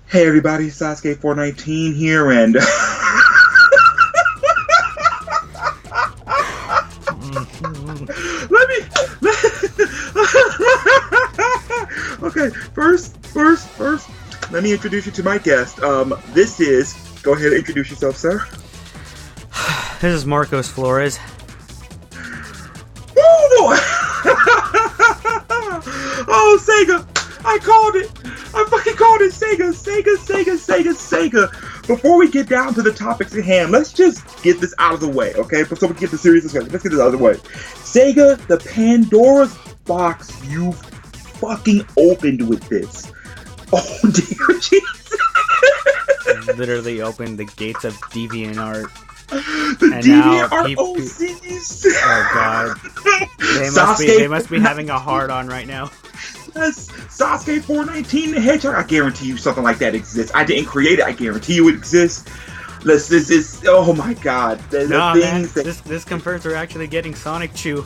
Hey everybody, Sasuke 419 here, and let me. Okay, first, let me introduce you to my guest. This is. Go ahead and introduce yourself, sir. This is Marcos Flores. Oh, Sega! I called it! I fucking called it Sega! Before we get down to the topics at hand, let's just get this out of the way, okay? So we can get the serious discussion. Let's get this out of the way. Sega, the Pandora's box you fucking opened with this. Oh, dear Jesus. Literally opened the gates of DeviantArt. The DeviantArt OCs. Oh, God. They must be having a hard-on right now. Yes, Sasuke 419 the Hedgehog. I guarantee you something like that exists. I didn't create it. I guarantee you it exists. This is. Oh my God. This confirms we're actually getting Sonic Chew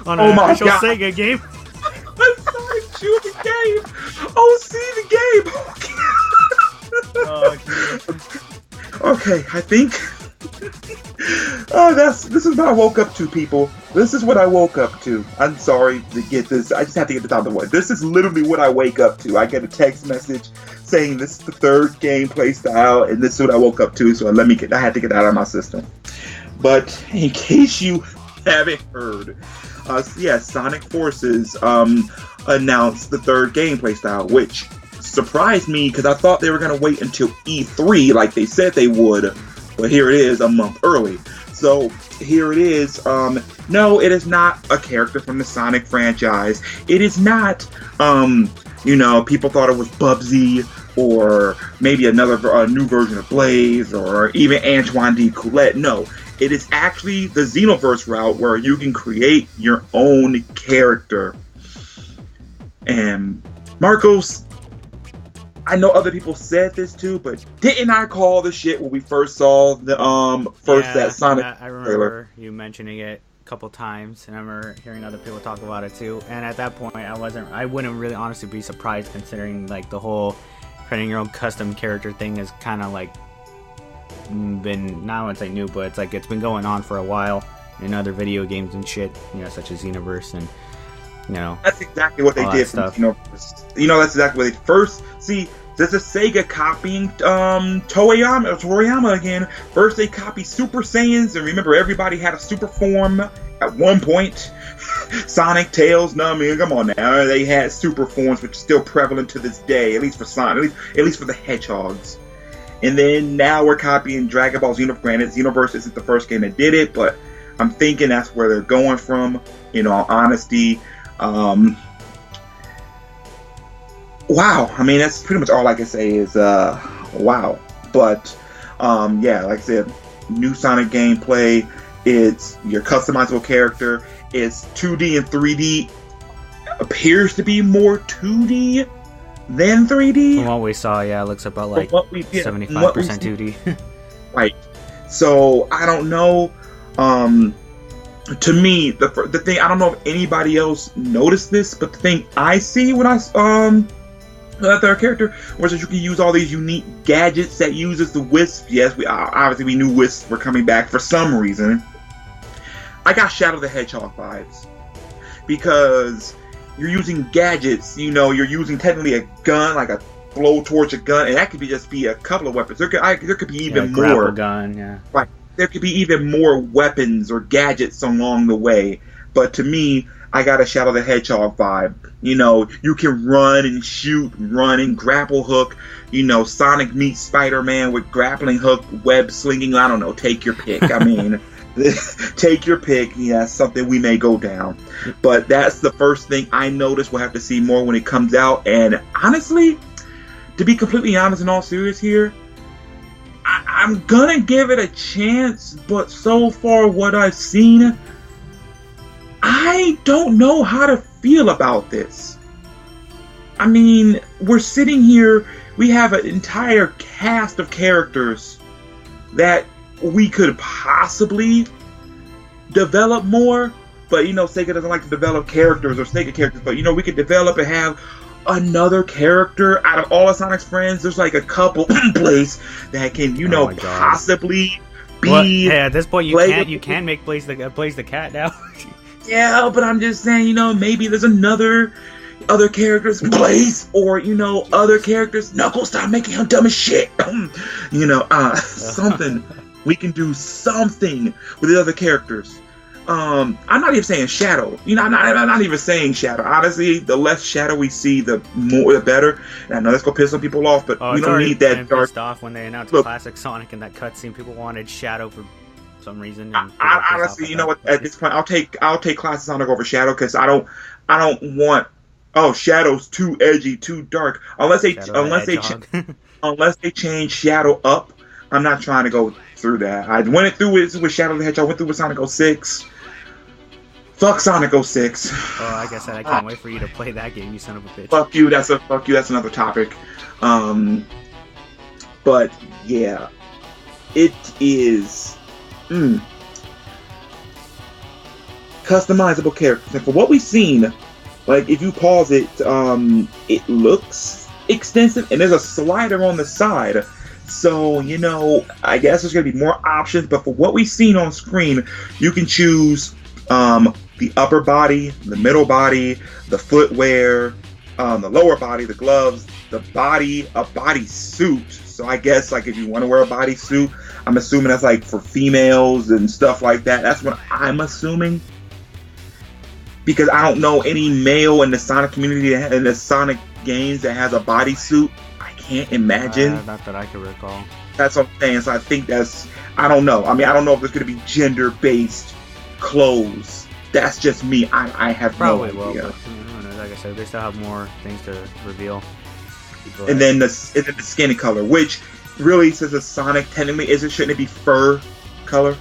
on an official Sega game. Sonic Chew the game. Oh, see the game. Okay, I think. This is what I woke up to, people. This is what I woke up to. I'm sorry to get this. I just have to get this out of the way. This is literally what I wake up to. I get a text message saying this is the third gameplay style, and this is what I woke up to. So I had to get that out of my system. But in case you haven't heard, Sonic Forces announced the third gameplay style, which surprised me because I thought they were going to wait until E3 like they said they would. But here it is a month early. So here it is. No, it is not a character from the Sonic franchise. It is not, people thought it was Bubsy or maybe a new version of Blaze or even Antoine D. Colette. No, it is actually the Xenoverse route where you can create your own character. And Marcos, I know other people said this too, but didn't I call the shit when we first saw the that Sonic I remember you mentioning it a couple times, and I remember hearing other people talk about it too. And at that point, I wouldn't really honestly be surprised, considering like the whole creating your own custom character thing is kind of like been, not I wouldn't say new, but it's been going on for a while in other video games and shit, such as Xenoverse and. That's exactly what they did from Xenoverse. That's exactly what they first see. This is Sega copying Toriyama again. First they copied Super Saiyans, and remember everybody had a super form at one point. Sonic, Tails, come on now. They had super forms, which is still prevalent to this day, at least for Sonic, at least for the Hedgehogs. And then now we're copying Dragon Ball Xenoverse. Granted, Xenoverse isn't the first game that did it, but I'm thinking that's where they're going from. In all honesty. Wow. I mean, that's pretty much all I can say is, wow. But, like I said, new Sonic gameplay. It's your customizable character. It's 2D and 3D. Appears to be more 2D than 3D. From what we saw, it looks about 75% 2D. Right. So, I don't know. To me, the thing, I don't know if anybody else noticed this, but the thing I see when I their character was that you can use all these unique gadgets that uses the Wisp. Yes, we knew Wisps were coming back for some reason. I got Shadow the Hedgehog vibes because you're using gadgets. You're using technically a gun, like a blowtorch, a gun, and that could just be a couple of weapons. There could be even more. Grapple gun, yeah. Right. There could be even more weapons or gadgets along the way. But to me, I got a Shadow the Hedgehog vibe. You can run and shoot, run and grapple hook. Sonic meets Spider-Man with grappling hook, web slinging. I don't know. Take your pick. I mean, take your pick. Yeah, something we may go down. But that's the first thing I noticed. We'll have to see more when it comes out. And honestly, to be completely honest and all serious here, I'm gonna give it a chance, but so far what I've seen, I don't know how to feel about this. I mean, we're sitting here, we have an entire cast of characters that we could possibly develop more, but Sega doesn't like to develop characters or Sega characters, but we could develop and have another character out of all of Sonic's friends. There's like a couple Blaze that can, possibly be. Well, hey, at this point, you can make Blaze the cat now. Yeah, but I'm just saying, maybe there's other characters, Blaze, or other characters. Knuckles, stop making him dumb as shit. Something. We can do something with the other characters. I'm not even saying Shadow. I'm not even saying Shadow. Honestly, the less Shadow we see, the better. And I know that's gonna piss some people off, but we don't need that dark. Pissed off when they announced Classic Sonic in that cutscene. People wanted Shadow for some reason. And I honestly, you know what? At this point, I'll take Classic Sonic over Shadow because I don't want. Oh, Shadow's too edgy, too dark. Unless they change Shadow up, I'm not trying to go through that. I went through with Shadow the Hedgehog. I went through with Sonic 06. Fuck Sonic 06. Oh, like I said, I can't wait for you to play that game, you son of a bitch. Fuck you. That's another topic. But yeah, it is customizable characters, and for what we've seen, like if you pause it, it looks extensive, and there's a slider on the side. So, I guess there's going to be more options, but for what we've seen on screen, you can choose the upper body, the middle body, the footwear, the lower body, the gloves, the body, a body suit. So I guess, like, if you want to wear a body suit, I'm assuming that's, like, for females and stuff like that. That's what I'm assuming. Because I don't know any male in the Sonic community, in the Sonic games that has a body suit. Can't imagine. Not that I can recall. That's what I'm saying. So I think I don't know. I mean, I don't know if there's going to be gender-based clothes. That's just me. I have probably no idea. But, like I said, they still have more things to reveal. And then the skin color, which really, since it's Sonic, technically, shouldn't it be fur color?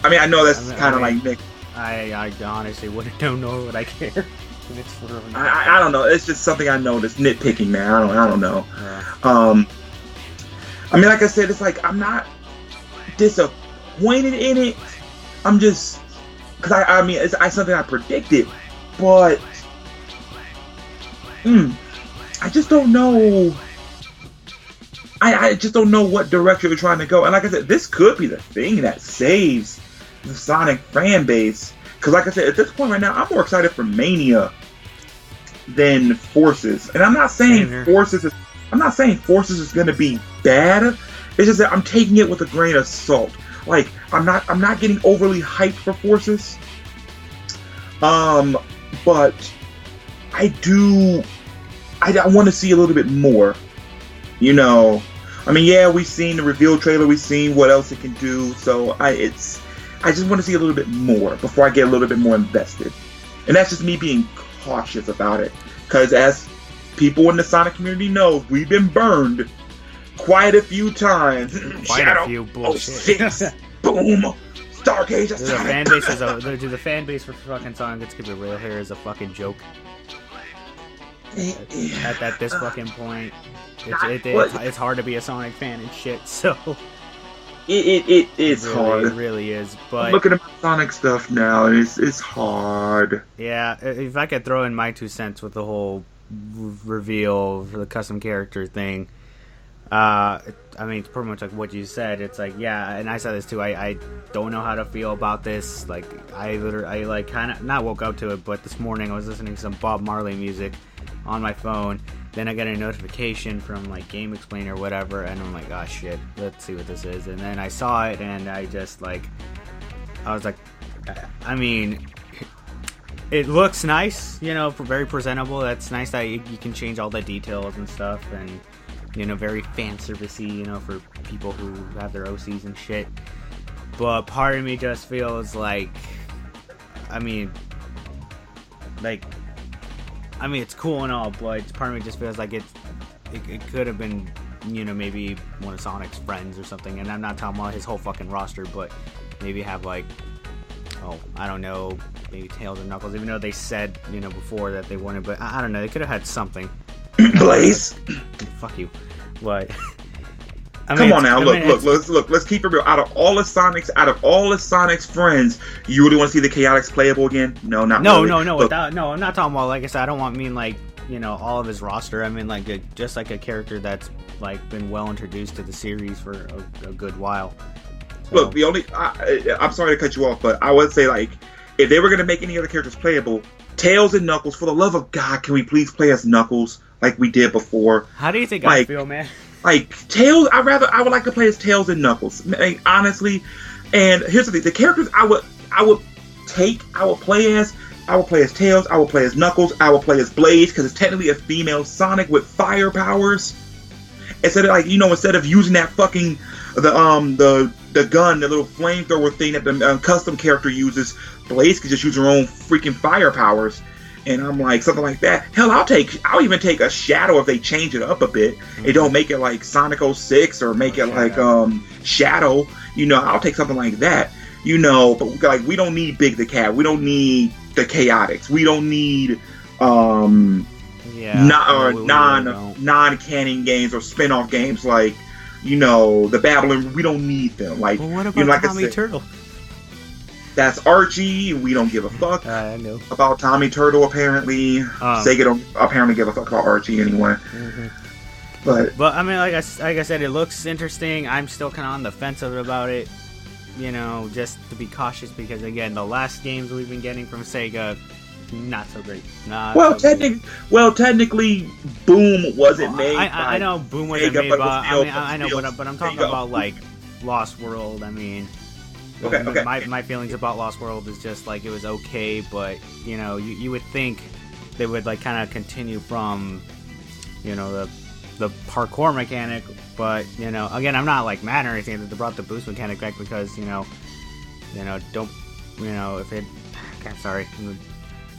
I mean, I know that's kind of like Nick. I honestly wouldn't know what I care. It's for I don't know. It's just something I noticed. Nitpicking, man. I don't know. Yeah. I mean, like I said, it's like I'm not disappointed in it. I'm just because I mean it's something I predicted, but I just don't know. I just don't know what direction they're trying to go. And like I said, this could be the thing that saves the Sonic fan base. Because like I said, at this point right now, I'm more excited for Mania than Forces. And I'm not saying Forces is going to be bad. It's just that I'm taking it with a grain of salt. Like I'm not getting overly hyped for Forces. But I want to see a little bit more. I mean, yeah, we've seen the reveal trailer, we've seen what else it can do. So I just want to see a little bit more before I get a little bit more invested. And that's just me being cautious about it. Because as people in the Sonic community know, we've been burned quite a few times. Quite a few bullshit. Boom! Starcade, the fan base for fucking Sonic, let's keep it real here, is a fucking joke. At this fucking point, it's hard to be a Sonic fan and shit, so... It is really, hard. It really is. But I'm looking at my Sonic stuff now, and it's hard. Yeah, if I could throw in my 2 cents with the whole reveal for the custom character thing, I mean, it's pretty much like what you said. It's like, yeah, and I said this too. I don't know how to feel about this. Like, I like kind of not woke up to it, but this morning I was listening to some Bob Marley music on my phone. Then I got a notification from like Game Explainer or whatever, and I'm like, oh shit, let's see what this is. And then I saw it, and I was like, I mean, it looks nice, very presentable. That's nice that you can change all the details and stuff, and very fan servicey, for people who have their OCs and shit. But part of me just feels like, I mean, it's cool and all, but part of me just feels like it could have been, maybe one of Sonic's friends or something. And I'm not talking about his whole fucking roster, but maybe have like, I don't know, maybe Tails and Knuckles, even though they said, before that they wanted, but I don't know, they could have had something. Blaze! Fuck you. What? Come on now, look, let's keep it real. Out of all the Sonic's friends, you really want to see the Chaotix playable again? No, not really. No, I'm not talking about, like I said, I don't want like all of his roster. I mean, like just like a character that's like been well introduced to the series for a good while. So. Look, I'm sorry to cut you off, but I would say, like, if they were going to make any other characters playable, Tails and Knuckles, for the love of God, can we please play as Knuckles like we did before? How do you think I feel, man? Like, Tails, I would like to play as Tails and Knuckles, honestly. And here's the thing, the characters I would play as Tails, I would play as Knuckles, I would play as Blaze, because it's technically a female Sonic with fire powers. Instead of using that fucking the gun, the little flamethrower thing that the custom character uses, Blaze could just use her own freaking fire powers. And I'm like, something like that. Hell, I'll even take a Shadow if they change it up a bit. It don't make it like Sonic 06 or make it like Shadow. I'll take something like that. But like, we don't need Big the Cat. We don't need the Chaotix. We don't need non-canon games or spin-off games like the Babylon. We don't need them. Like, well, what about like Tommy Turtle? That's Archie, and we don't give a fuck I know. about Tommy Turtle, apparently. Sega don't apparently give a fuck about Archie anyway. Mm-hmm. But I mean, like I said, it looks interesting. I'm still kind of on the fence about it. Just to be cautious, because, again, the last games we've been getting from Sega, not so great. Technically, Boom wasn't made by I know Boom wasn't Sega, made but by... but I'm talking about, like, Lost World. I mean... Okay. My feelings about Lost World is just like, it was okay, but you would think they would like kind of continue from the parkour mechanic, but again, I'm not like mad or anything that they brought the boost mechanic back, because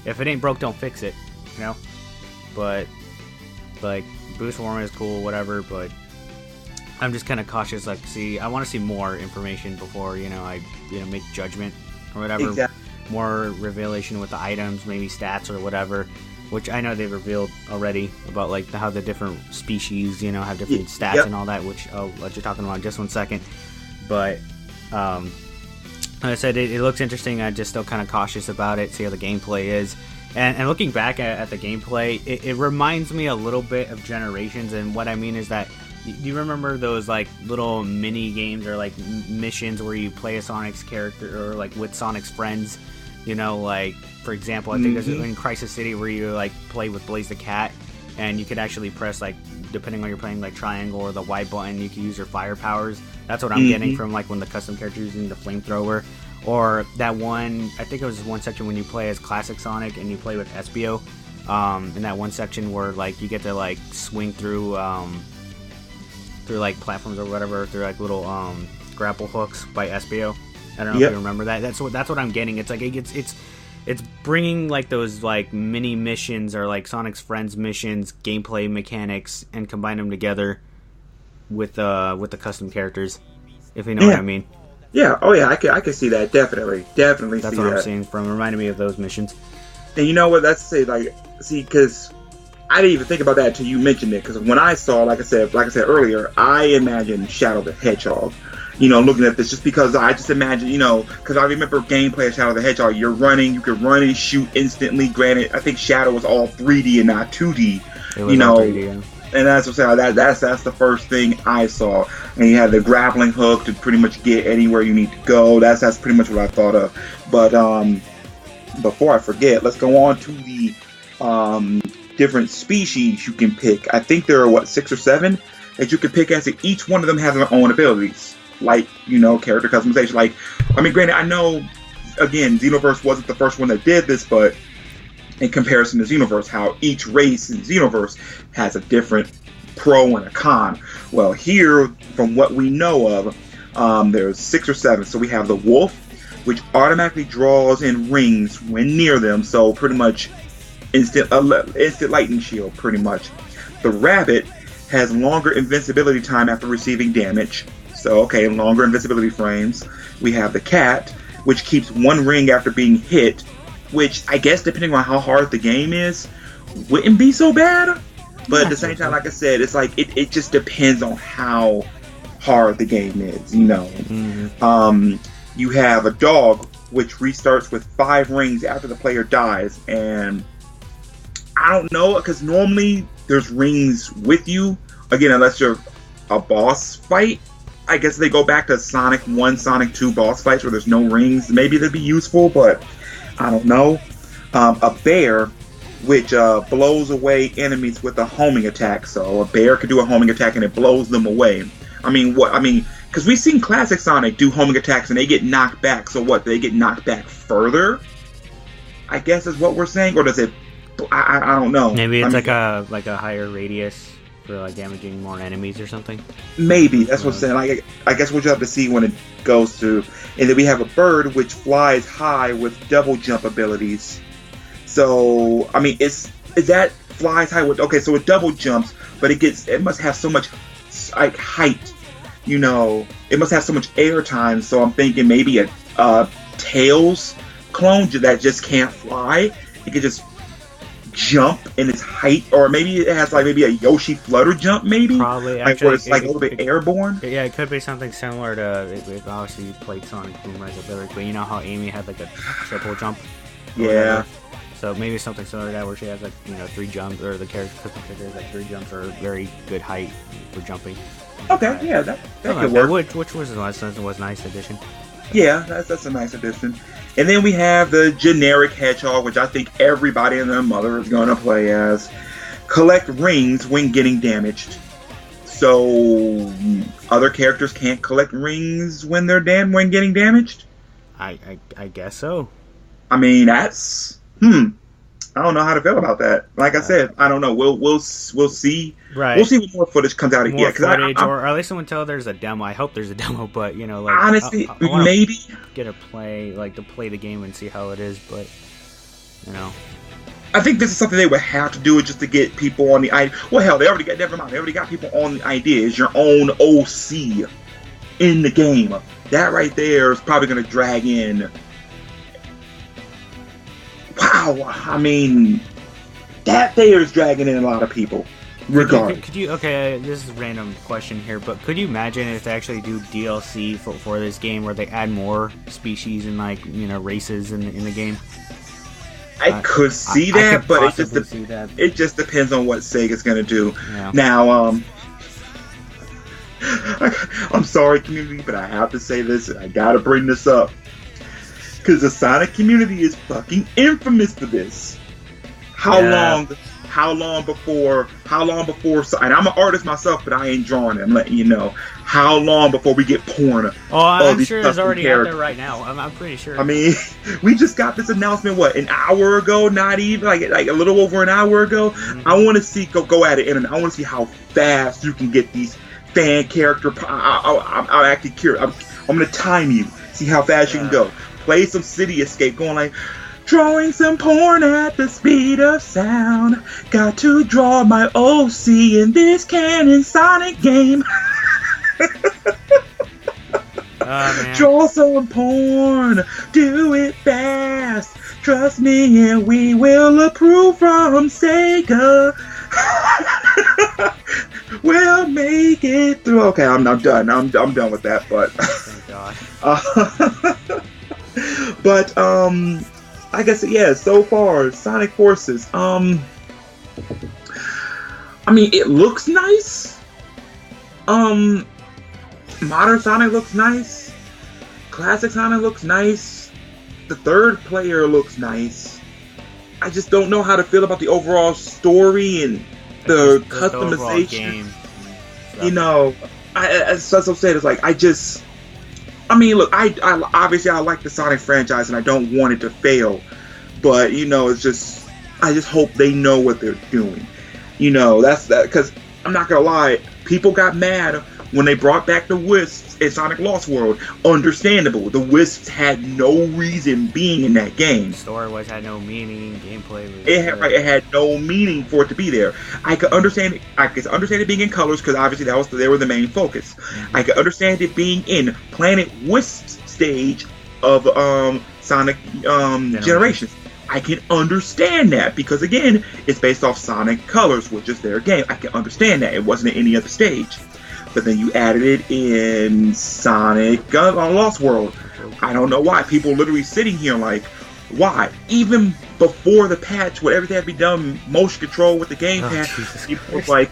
if it ain't broke, don't fix it, but like boost warm is cool, whatever, but I'm just kind of cautious. Like, I want to see more information before I make judgment or whatever. Exactly. More revelation with the items, maybe stats or whatever, which I know they've revealed already about like how the different species have different stats and all that. Which I'll let you talking about in just 1 second. But like I said, it looks interesting. I'm just still kind of cautious about it. See how the gameplay is. And looking back at the gameplay, it reminds me a little bit of Generations. And what I mean is that, do you remember those like little mini games or like missions where you play a Sonic's character or like with Sonic's friends? Like, for example, I think there's in Crisis City where you like play with Blaze the Cat, and you could actually press, like, depending on you're playing like triangle or the Y button, you can use your fire powers. That's what I'm getting from like when the custom character using the flamethrower. Or that one, I think it was one section when you play as Classic Sonic and you play with Espio. In that one section where like you get to like swing through like platforms or whatever, through like little grapple hooks by Espio. I don't know if you remember that. That's what I'm getting. It's like it's bringing like those like mini missions or like Sonic's Friends missions, gameplay mechanics, and combine them together with the custom characters. If you know what I mean. Yeah. Oh yeah. I can see that. Definitely. That's what I'm seeing from. Reminding me of those missions. And you know what? That's to say, like, because I didn't even think about that until you mentioned it. Because when I saw, like I said earlier, I imagined Shadow the Hedgehog. Looking at this, just because I just imagine, because I remember gameplay of Shadow the Hedgehog. You can run and shoot instantly. Granted, I think Shadow was all 3D and not 2D. It was all 3D, yeah. And that's what I'm saying. That's the first thing I saw. And you had the grappling hook to pretty much get anywhere you need to go. That's pretty much what I thought of. But before I forget, let's go on to the different species you can pick. I think there are 6 or 7 that you can pick as each one of them has their own abilities. Like, character customization. Like, I mean, granted, I know, again, Xenoverse wasn't the first one that did this, but in comparison to Xenoverse, how each race in Xenoverse has a different pro and a con. Well, here, from what we know of, there's 6 or 7. So we have the wolf, which automatically draws in rings when near them, so pretty much instant lightning shield, pretty much. The rabbit has longer invincibility time after receiving damage. So, okay, longer invincibility frames. We have the cat, which keeps 1 ring after being hit, which I guess, depending on how hard the game is, wouldn't be so bad. But at the same time, like I said, it's like it just depends on how hard the game is, You have a dog, which restarts with 5 rings after the player dies, and I don't know, because normally there's rings with you. Again, unless you're a boss fight. I guess they go back to Sonic 1, Sonic 2 boss fights where there's no rings. Maybe they'd be useful, but I don't know. A bear, which blows away enemies with a homing attack. So a bear can do a homing attack and it blows them away. I mean, what? I mean, because we've seen classic Sonic do homing attacks and they get knocked back. So what? They get knocked back further? I guess is what we're saying, or does it? I don't know. Maybe it's like a higher radius for like damaging more enemies or something. Maybe that's what I'm saying. Like, I guess we'll just have to see when it goes through. And then we have a bird which flies high with double jump abilities. So I mean, is that flies high with? Okay, so it double jumps, but it must have so much like height. You know, it must have so much air time. So I'm thinking maybe a Tails clone that just can't fly. It could just jump in its height, or maybe it has like maybe a Yoshi flutter jump, maybe probably like where it's like a little bit airborne. Yeah, it could be something similar to. It obviously played Sonic Boom Rise of Lyric, but you know how Amy had like a triple jump. Yeah. So maybe something similar to that, where she has like 3 jumps, or the character custom figure has like 3 jumps, or very good height for jumping. Okay, yeah, that could work. Which was a nice addition. Yeah, that's a nice addition. And then we have the generic hedgehog, which I think everybody and their mother is going to play as. Collect rings when getting damaged. So other characters can't collect rings when when getting damaged? I guess so. I mean, that's I don't know how to feel about that. Like I said, I don't know. We'll see. Right. We'll see when more footage comes out. More footage, or at least until there's a demo. I hope there's a demo, but like honestly, I maybe get a play, like to play the game and see how it is. But I think this is something they would have to do just to get people on the idea. Well, hell, they already got people on the idea. Is your own OC in the game. That right there is probably going to drag in. Wow, I mean, that there is dragging in a lot of people. Regardless. Could you? Okay, this is a random question here, but could you imagine if they actually do DLC for this game, where they add more species and races in the game? I could see that, but it just depends on what Sega's gonna do. Yeah. Now, I'm sorry, community, but I have to say this, and I gotta bring this up. Because the Sonic community is fucking infamous for this. How long before, and I'm an artist myself, but I ain't drawing it, I'm letting you know. How long before we get porn? Oh, I'm sure it's already out there right now. I'm pretty sure. I mean, we just got this announcement, an hour ago? Not even, like a little over an hour ago? Mm-hmm. I want to see, go at it, internet. I want to see how fast you can get these fan character, I'm actually curious. I'm going to time you, see how fast you can go. Play some City Escape, going like, drawing some porn at the speed of sound. Got to draw my OC in this canon Sonic game. Draw some porn, do it fast. Trust me, and we will approve from Sega. We'll make it through. Okay, I'm done. I'm done with that. But thank God. But I guess so far Sonic Forces. I mean, it looks nice. Modern Sonic looks nice. Classic Sonic looks nice. The third player looks nice. I just don't know how to feel about the overall story and the customization. As I said, it's like I mean, look, I obviously I like the Sonic franchise and I don't want it to fail, but it's just I just hope they know what they're doing. That's that, because I'm not gonna lie, people got mad when they brought back the Wisps in Sonic Lost World. Understandable. The Wisps had no reason being in that game. Story-wise had no meaning. Gameplay was it had no meaning for it to be there. I could understand it being in colors, because obviously they were the main focus. Mm-hmm. I could understand it being in Planet Wisp's stage of Sonic Generations. I can understand that, because again, it's based off Sonic Colors, which is their game. I can understand that. It wasn't in any other stage. But then you added it in Sonic Lost World. I don't know why. People literally sitting here like, Why? Even before the patch, with everything had to be done, motion control with the gamepad, it was like,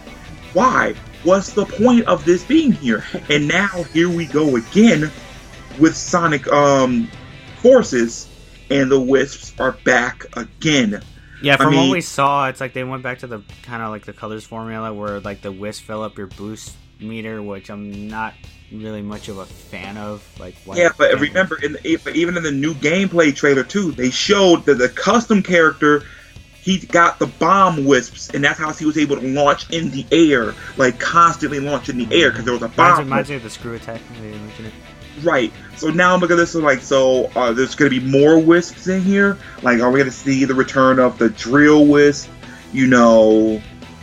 why? What's the point of this being here? And now here we go again with Sonic Forces, and the Wisps are back again. Yeah, from what we saw, it's like they went back to the kind of like the colors formula where like the Wisp fill up your boost meter, which I'm not really much of a fan of. Like, yeah, but remember, even in the new gameplay trailer too, they showed that the custom character, he got the bomb wisps, and that's how he was able to launch in the air, like constantly launch in the air because there was a bomb. Reminds me of the screw attack. Right. So now I'm looking at this like, so there's going to be more wisps in here. Like, are we going to see the return of the drill wisp? You know,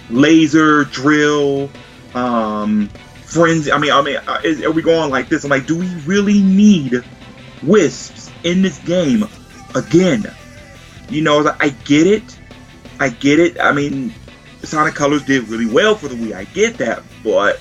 laser drill, frenzy. I mean, are we going like this? I'm like, do we really need wisps in this game again? You know, I get it. I mean, Sonic Colors did really well for the Wii. I get that, but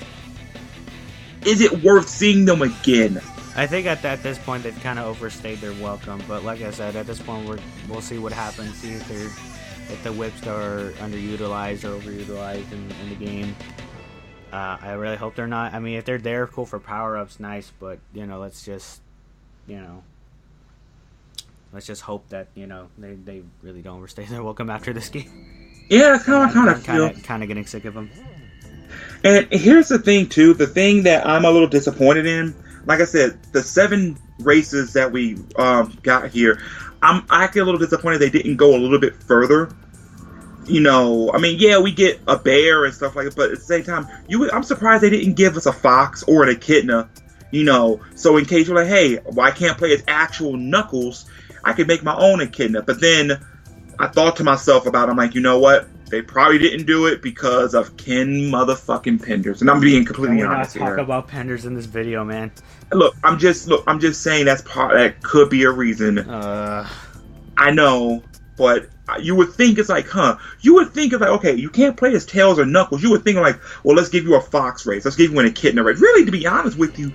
is it worth seeing them again? I think at this point they've kind of overstayed their welcome. But like I said, at this point we'll see what happens. See if the whips are underutilized or overutilized in the game. I really hope they're not. I mean, if they're there, cool for power-ups, nice. But let's just hope that they really don't overstay their welcome after this game. Yeah, kind of getting sick of them. And here's the thing too. The thing that I'm a little disappointed in, like I said, the 7 races that we got here, I'm actually a little disappointed they didn't go a little bit further. I mean, yeah, we get a bear and stuff like that, but at the same time, I'm surprised they didn't give us a fox or an echidna. So in case you're like, hey, well, I can't play as actual Knuckles, I could make my own echidna. But then I thought to myself about it, I'm like, you know what? They probably didn't do it because of Ken motherfucking Penders, and I'm being completely honest here. Talk about Penders in this video, man. Look, I'm just saying that could be a reason. I know, but you would think it's like, You would think it's like, okay, you can't play as Tails or Knuckles. You would think like, well, let's give you a Fox race. Let's give you an Echidna race. Really, to be honest with you,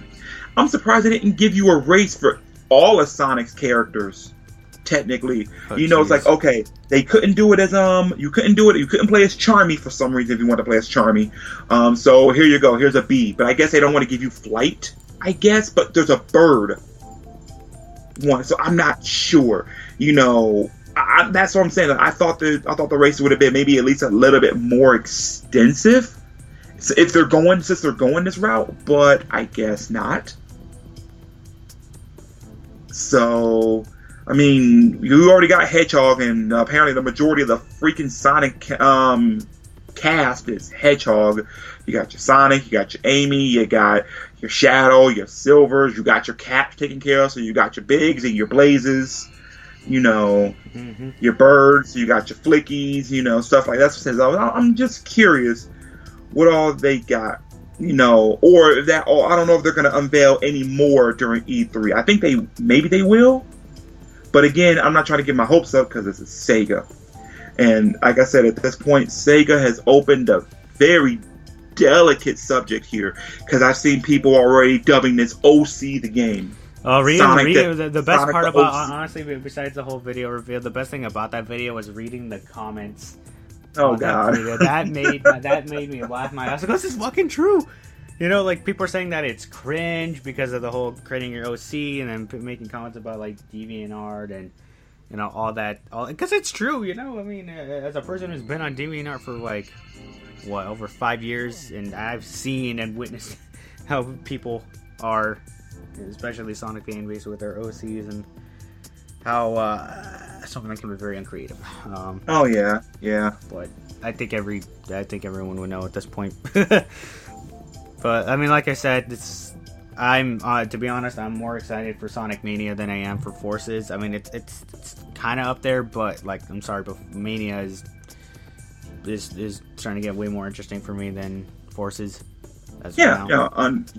I'm surprised they didn't give you a race for all of Sonic's characters. Technically, it's like, okay, they couldn't do it as you couldn't play as Charmy for some reason if you want to play as Charmy. So here you go, here's a bee, but I guess they don't want to give you flight, I guess, but there's a bird one, so I'm not sure. That's what I'm saying. I thought the race would have been maybe at least a little bit more extensive since they're going this route, but I guess not. So I mean, you already got Hedgehog, and apparently the majority of the freaking Sonic cast is Hedgehog. You got your Sonic, you got your Amy, you got your Shadow, your Silvers, you got your Caps taken care of, so you got your Bigs and your Blazes, your Birds, you got your Flickies, stuff like that. So I'm just curious what all they got, or if that, I don't know if they're going to unveil any more during E3. I think maybe they will. But again, I'm not trying to get my hopes up because it's SEGA. And like I said, at this point, SEGA has opened a very delicate subject here because I've seen people already dubbing this OC the game. Oh, the best Sonic part about, honestly, besides the whole video reveal, the best thing about that video was reading the comments. Oh, God. That made me laugh my ass. This is fucking true. Like, people are saying that it's cringe because of the whole creating your OC and then making comments about, like, DeviantArt and, all that. Because it's true, I mean, as a person who's been on DeviantArt for, like, over 5 years, and I've seen and witnessed how people are, especially Sonic fan base with their OCs, and how something that can be very uncreative. Oh, yeah. But I think everyone would know at this point. But I mean, like I said, to be honest, I'm more excited for Sonic Mania than I am for Forces. I mean, it's kind of up there, but like, I'm sorry, but Mania is starting to get way more interesting for me than Forces.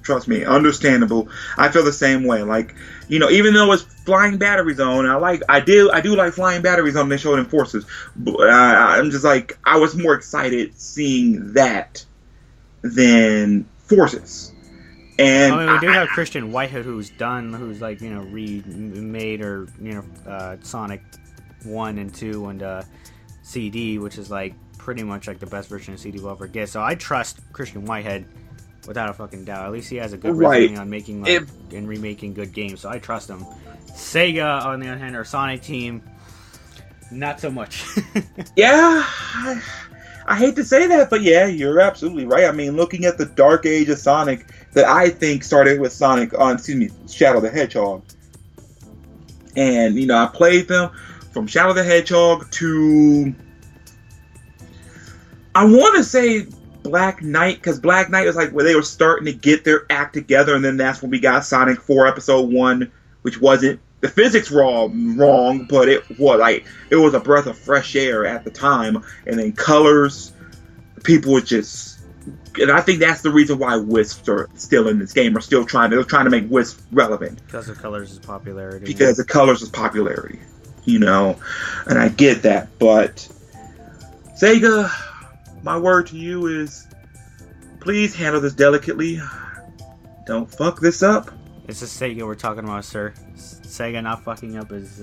Trust me, understandable. I feel the same way. Like, even though it's Flying Battery Zone, I do like Flying Battery Zone. They showed in Forces, but I'm just like, I was more excited seeing that than Forces. And I mean, we do have Christian Whitehead who's like, remade or Sonic 1 and 2 and CD, which is like pretty much like the best version of CD we'll ever get. So I trust Christian Whitehead without a fucking doubt. At least he has a good resume on making and remaking good games, so I trust him. Sega, on the other hand, or Sonic Team, not so much. Yeah, I hate to say that, but yeah, you're absolutely right. I mean, looking at the dark age of Sonic that I think started with Shadow the Hedgehog. And, you know, I played them from Shadow the Hedgehog to, I want to say Black Knight, because Black Knight was like where they were starting to get their act together, and then that's when we got Sonic 4 Episode 1, which wasn't, the physics were all wrong, but it was a breath of fresh air at the time. And then Colors, people were just, and I think that's the reason why Wisps are still in this game, or still trying to make Wisp relevant. Because of Colors' popularity. Because of Colors' popularity, you know, and I get that, but Sega, my word to you is, please handle this delicately. Don't fuck this up. It's just Sega we're talking about, sir. Sega not fucking up is,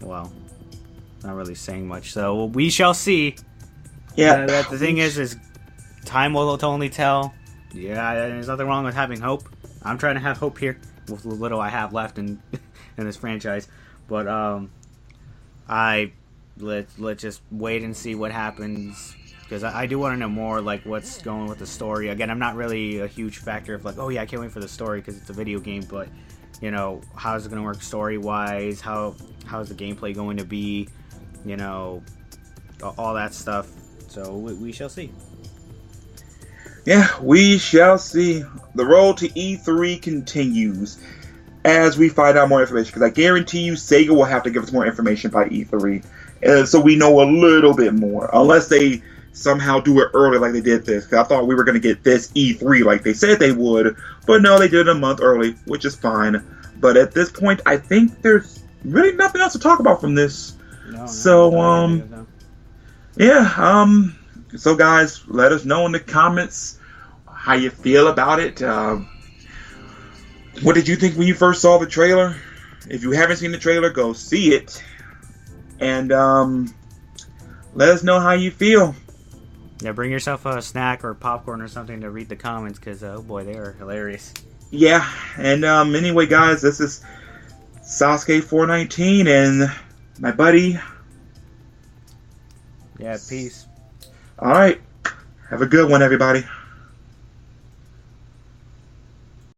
well, not really saying much. So we shall see. Yeah. The thing is time will only tell. Yeah, there's nothing wrong with having hope. I'm trying to have hope here with the little I have left in this franchise. But let's just wait and see what happens. Because I do want to know more, like, what's going with the story. Again, I'm not really a huge factor of, like, oh, yeah, I can't wait for the story because it's a video game. But, you know, how is it going to work story-wise? How is the gameplay going to be? You know, all that stuff. So we shall see. Yeah, we shall see. The road to E3 continues as we find out more information. Because I guarantee you Sega will have to give us more information by E3. So we know a little bit more. Unless they somehow do it early like they did this. 'Cause I thought we were going to get this E3 like they said they would. But no, they did it a month early, which is fine. But at this point, I think there's really nothing else to talk about from this. So guys, let us know in the comments how you feel about it. What did you think when you first saw the trailer? If you haven't seen the trailer, go see it. And let us know how you feel. Yeah, bring yourself a snack or popcorn or something to read the comments, because, oh boy, they are hilarious. Yeah, and anyway, guys, this is Sasuke 419 and my buddy. Yeah, peace. All right. Have a good one, everybody.